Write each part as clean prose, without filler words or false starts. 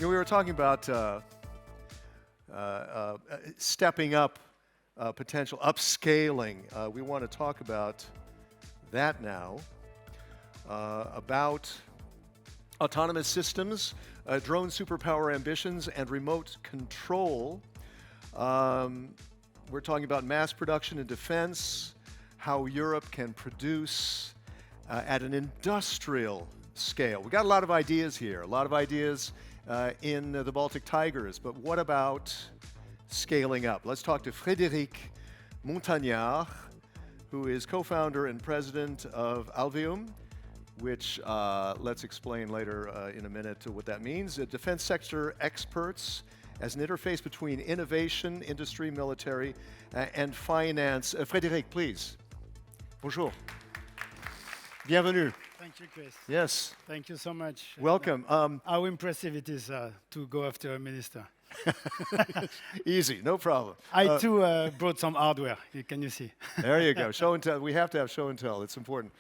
we were talking about stepping up potential, upscaling. We want to talk about that now, about autonomous systems, drone superpower ambitions, and remote control. We're talking about mass production and defense, how Europe can produce at an industrial scale. We got a lot of ideas here, a lot of ideas in the Baltic Tigers, but what about scaling up? Let's talk to Frédéric Montagnard, who is co-founder and president of Alveum, which let's explain later in a minute what that means. Defense sector experts as an interface between innovation, industry, military, and finance. Frédéric, please. Bonjour. Bienvenue. Thank you, Chris. Yes. Thank you so much. Welcome. How impressive it is to go after a minister. Easy, no problem. I too brought some hardware. Can you see? There you go. Show and tell. We have to have show and tell. It's important.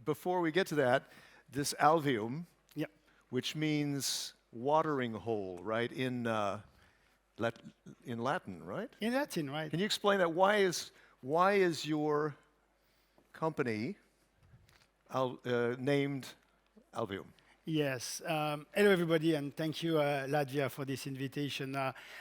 Before we get to that, this alveum, yeah, which means watering hole, right? In Latin, right? In Latin, right? Can you explain that? Why is your company named Alveum? Yes. Hello, everybody, and thank you, Latvia, for this invitation.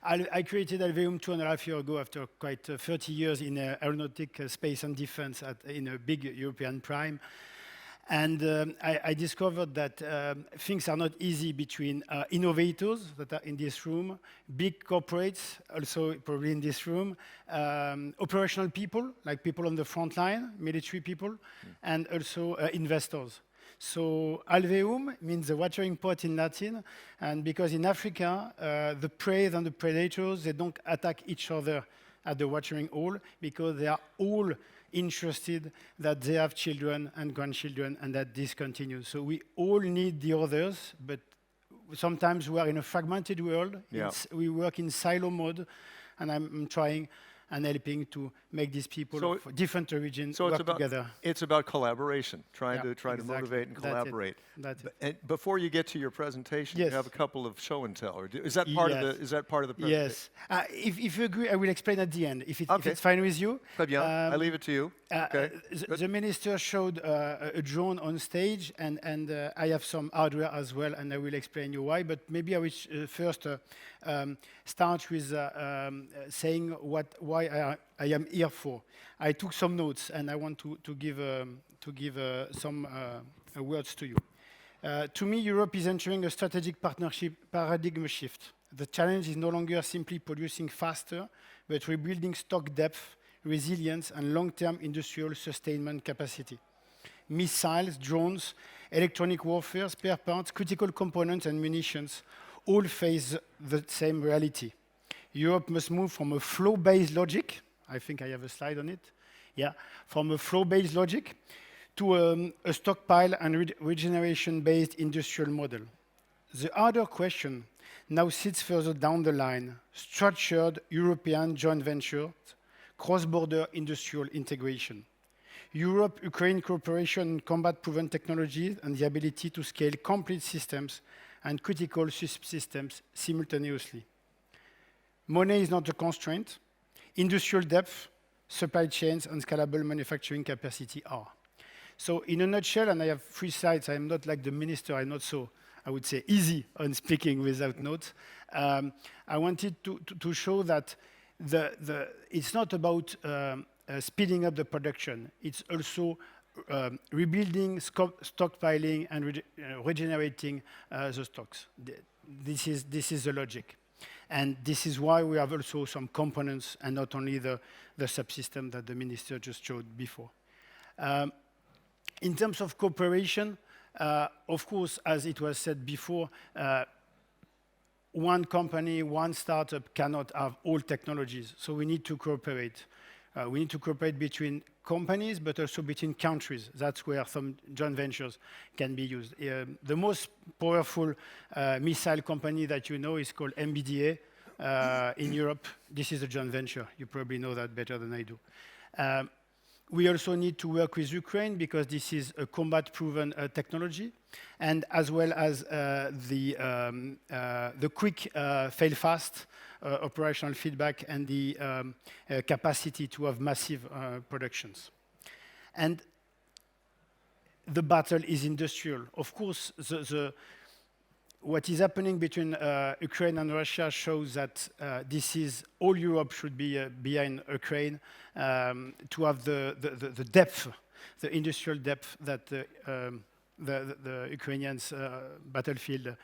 I created Alveum 2.5 years ago after quite 30 years in aeronautic space and defense in a big European prime. And I discovered that things are not easy between innovators that are in this room, big corporates, also probably in this room, operational people, like people on the front line, military people, and also investors. So alveum means the watering pot in Latin, and because in Africa, the prey and the predators, they don't attack each other at the watering hole because they are all interested that they have children and grandchildren and that this continues. So we all need the others, but sometimes we are in a fragmented world. Yeah. We work in silo mode, and I'm trying and helping to make these people of different origins work together. It's about collaboration, trying to exactly. motivate and collaborate. That's it. And before you get to your presentation, Yes. you have a couple of show and tell. Or is that part of the? Is that part of the presentation? Yes. If you agree, I will explain at the end. If Okay. it's fine with you. Très bien. I leave it to you. Okay. The minister showed a drone on stage, and I have some hardware as well, and I will explain you why. But maybe I will first start with saying why I am here for. I took some notes, and I want to give some words to you. To me, Europe is entering a strategic partnership paradigm shift. The challenge is no longer simply producing faster, but rebuilding stock depth, resilience, and long-term industrial sustainment capacity. Missiles, drones, electronic warfare, spare parts, critical components, and munitions all face the same reality. Europe must move from a flow-based logic, I think I have a slide on it, yeah, from a flow-based logic to a stockpile and regeneration-based industrial model. The other question now sits further down the line: structured European joint ventures, cross-border industrial integration. Europe-Ukraine cooperation in combat-proven technologies and the ability to scale complete systems and critical subsystems simultaneously. Money is not a constraint. Industrial depth, supply chains, and scalable manufacturing capacity are. So in a nutshell, and I have 3 slides, I'm not like the minister, I'm not so, I would say, easy on speaking without notes. I wanted to show that it's not about speeding up the production. It's also rebuilding, stockpiling, and regenerating the stocks. This is the logic. And this is why we have also some components and not only the subsystem that the minister just showed before. In terms of cooperation, of course, as it was said before, one company, one startup cannot have all technologies. So we need to cooperate. We need to cooperate between companies, but also between countries. That's where some joint ventures can be used. The most powerful missile company that you know is called MBDA in Europe. This is a joint venture. You probably know that better than I do. We also need to work with Ukraine because this is a combat-proven technology, and as well as the quick fail-fast operational feedback and the capacity to have massive productions. And the battle is industrial. Of course, what is happening between Ukraine and Russia shows that this is all Europe should be behind Ukraine to have the depth, the industrial depth that the Ukrainians battlefield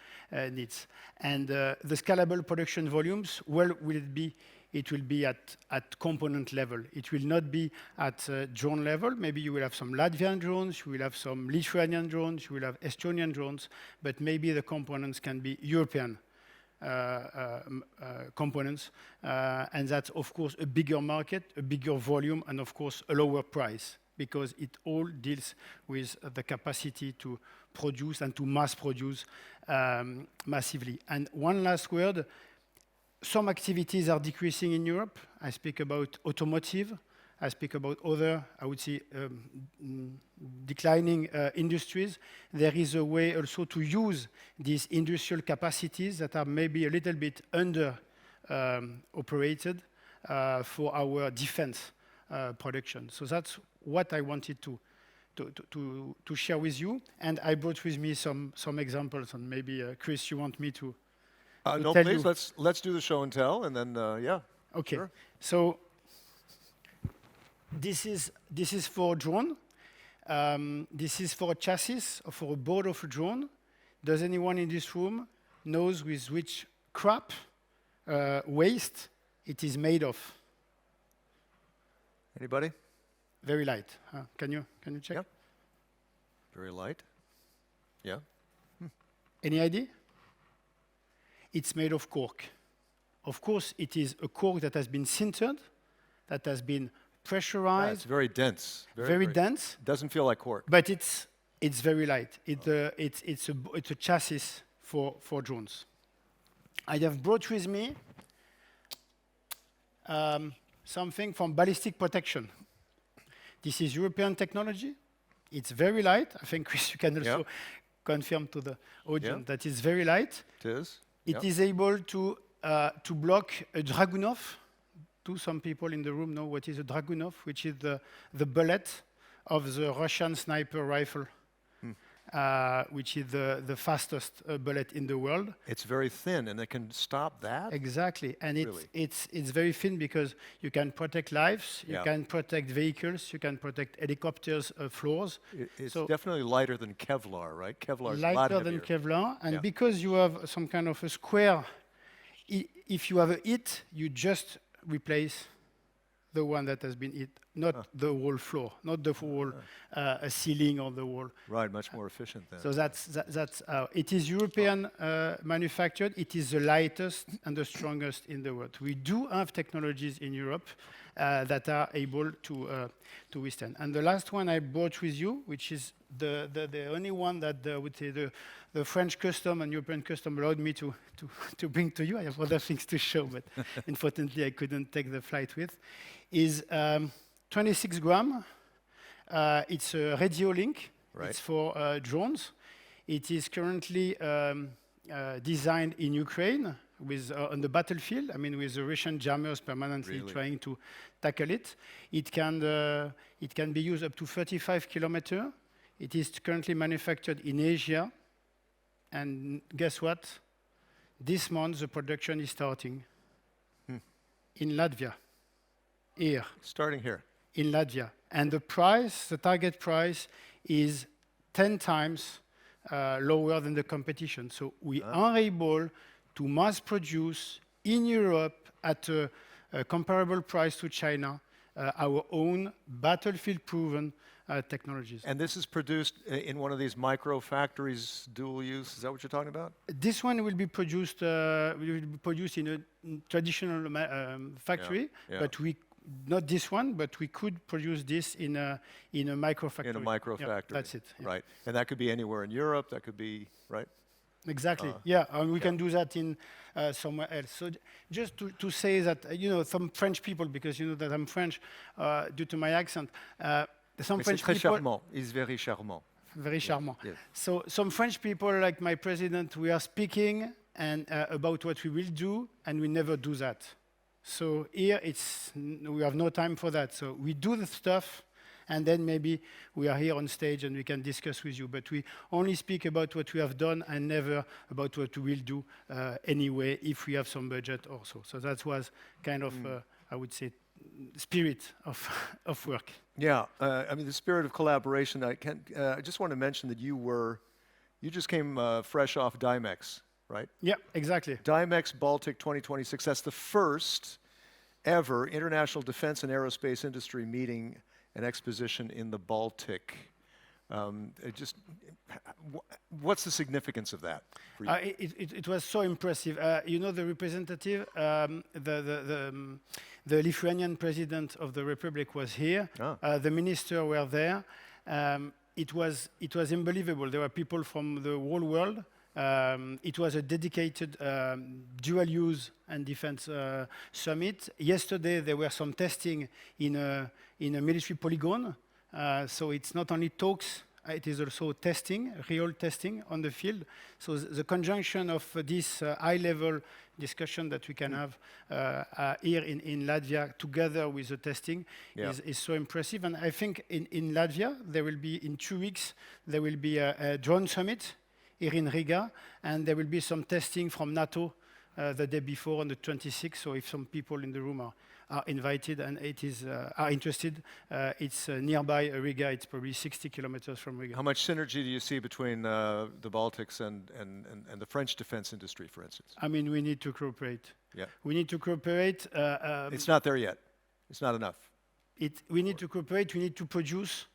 needs. And the scalable production volumes, where will it be? It will be at component level. It will not be at drone level. Maybe you will have some Latvian drones, you will have some Lithuanian drones, you will have Estonian drones, but maybe the components can be European components. And that's, of course, a bigger market, a bigger volume, and of course, a lower price, because it all deals with the capacity to produce and to mass produce massively. And one last word. Some activities are decreasing in Europe. I speak about automotive. I speak about other, I would say, declining industries. There is a way also to use these industrial capacities that are maybe a little bit under operated for our defense production. So that's what I wanted to share with you. And I brought with me some examples, and maybe, Chris, you want me to no, tell please, you. let's do the show and tell, and then, yeah. Okay. Sure. So this is for a drone. This is for a chassis, or for a board of a drone. Does anyone in this room knows with which crap, waste, it is made of? Anybody? Very light. Can you check? Yeah. Very light. Yeah. Any idea? It's made of cork. Of course, it is a cork that has been sintered, that has been pressurized. Yeah, it's very dense. Very dense. Doesn't feel like cork. But it's very light. It's a chassis for drones. I have brought with me something from ballistic protection. This is European technology. It's very light. I think, Chris, you can also confirm to the audience that it's very light. It is. It is able to block a Dragunov. Do some people in the room know what is a Dragunov, which is the bullet of the Russian sniper rifle, which is the fastest bullet in the world. It's very thin, and it can stop that? Exactly, and Really? it's very thin because you can protect lives, you can protect vehicles, you can protect helicopters' floors. It's So definitely lighter than Kevlar, right? Kevlar is a lot lighter heavier. than Kevlar, and because you have some kind of a square, if you have a hit, you just replace the one that has been hit, not the whole floor, not the whole ceiling or the wall. Right, much more efficient then. So that's it is European manufactured. It is the lightest and the strongest in the world. We do have technologies in Europe that are able to withstand. And the last one I brought with you, which is the only one that I would say the French custom and European custom allowed me to bring to you. I have other things to show, but unfortunately I couldn't take the flight with, is 26 gram. It's a radio link. Right. It's for drones. It is currently designed in Ukraine with on the battlefield. I mean, with the Russian jammers permanently trying to tackle it. It can be used up to 35 kilometers. It is currently manufactured in Asia. And guess what? This month the production is starting in Latvia. Here. Starting here. In Latvia. And the price, the target price, is 10 times lower than the competition. So we are able to mass produce in Europe at a comparable price to China our own battlefield-proven technologies. And this is produced in one of these micro factories, dual use. Is that what you're talking about? This one will be produced in a traditional factory, but we not this one, but we could produce this in a micro factory. In a micro factory. That's it. Right. And that could be anywhere in Europe. That could be, right? Exactly. Yeah, and we can do that in somewhere else. So just to say that, some French people, because you know that I'm French due to my accent, some Mais c'est French très people, charmant. He's very charmant. very charmant. Yes. So some French people, like my president, we are speaking and about what we will do, and we never do that. So here we have no time for that. So we do the stuff, and then maybe we are here on stage and we can discuss with you. But we only speak about what we have done and never about what we will do anyway if we have some budget also. So that was kind of, I would say, spirit of work. Yeah, I mean, the spirit of collaboration. I just want to mention that you just came fresh off Dimex, right? Yeah, exactly. Dimex Baltic 2026. That's the first ever international defense and aerospace industry meeting and exposition in the Baltic. What's the significance of that for you? It was so impressive. The representative, the Lithuanian president of the Republic was here. Ah. The minister were there. It was unbelievable. There were people from the whole world. It was a dedicated dual-use and defense summit. Yesterday, there were some testing in a military polygon. So it's not only talks, it is also testing, real testing on the field. So the conjunction of this high-level discussion that we can have here in Latvia together with the testing is so impressive. And I think in Latvia, there will be, in 2 weeks, there will be a drone summit here in Riga, and there will be some testing from NATO the day before on the 26th. So if some people in the room are invited and are interested, it's nearby Riga. It's probably 60 kilometers from Riga. How much synergy do you see between the Baltics and the French defense industry, for instance? I mean, we need to cooperate. Yeah. We need to cooperate. It's not there yet. It's not enough. We need to cooperate. We need to produce.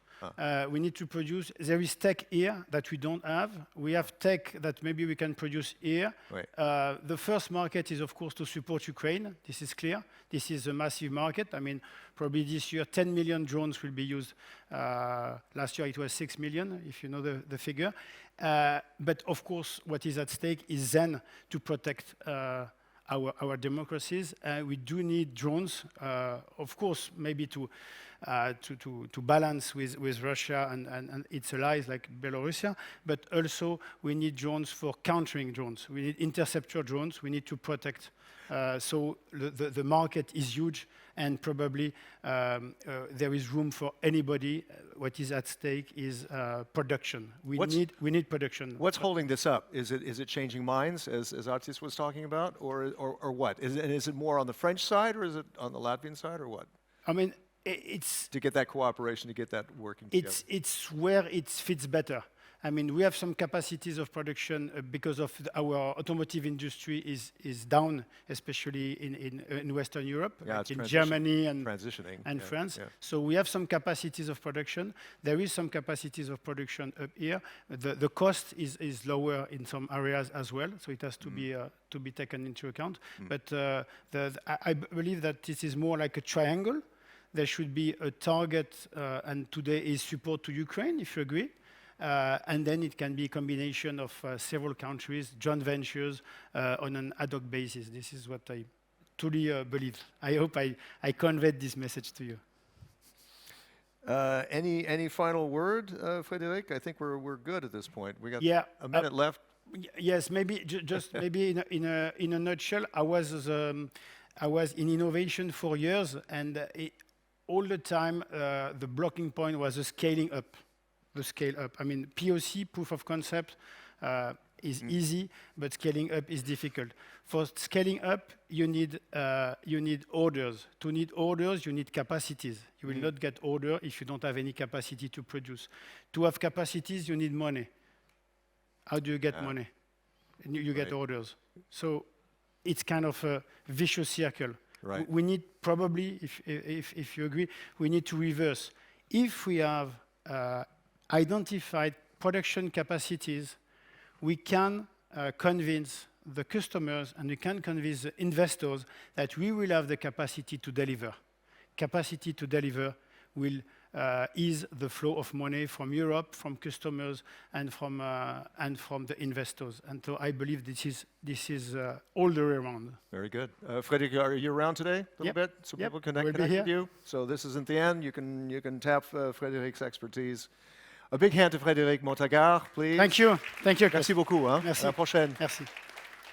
We need to produce. There is tech here that we don't have. We have tech that maybe we can produce here. Right. The first market is, of course, to support Ukraine. This is clear. This is a massive market. I mean, probably this year, 10 million drones will be used. Last year, it was 6 million, if you know the figure. But, of course, what is at stake is then to protect our democracies. We do need drones, of course, maybe to balance with Russia and its allies like Belarus, but also we need drones for countering drones. We need interceptor drones. We need to protect. So the market is huge, and probably there is room for anybody. What is at stake is production. We need production. What's holding this up? Is it changing minds, as Artis was talking about, or what? Is it more on the French side, or is it on the Latvian side, or what? I mean, it's to get that cooperation, to get that working together. It's where it fits better. I mean, we have some capacities of production because of our automotive industry is down, especially in Western Europe, like in Germany and France. Yeah. So we have some capacities of production. There is some capacities of production up here. The cost is lower in some areas as well, so it has to be taken into account. But I believe that this is more like a triangle. There should be a target, and today is support to Ukraine, if you agree. And then it can be a combination of several countries, joint ventures on an ad hoc basis. This is what I truly believe. I hope I conveyed this message to you. Any final word, Frédéric? I think we're good at this point. We got a minute left. Yes, maybe just maybe in a nutshell, I was in innovation for years, and all the time the blocking point was the scaling up. The scale up. I mean, POC, proof of concept, is easy, but scaling up is difficult. For scaling up, you need orders. To need orders, you need capacities. You will not get order if you don't have any capacity to produce. To have capacities, you need money. How do you get money? You get orders. So it's kind of a vicious circle. Right. We need probably, if you agree, we need to reverse. If we have identified production capacities, we can convince the customers and we can convince the investors that we will have the capacity to deliver. Capacity to deliver will ease the flow of money from Europe, from customers, and from the investors. And so I believe this is all the way around. Very good. Frédéric, are you around today a little bit so people can connect with you? So this isn't the end. You can tap Frédéric's expertise. A big hand to Frédéric Montagard, please. Thank you. Thank you. Merci beaucoup. Hein? Merci. À la prochaine. Merci.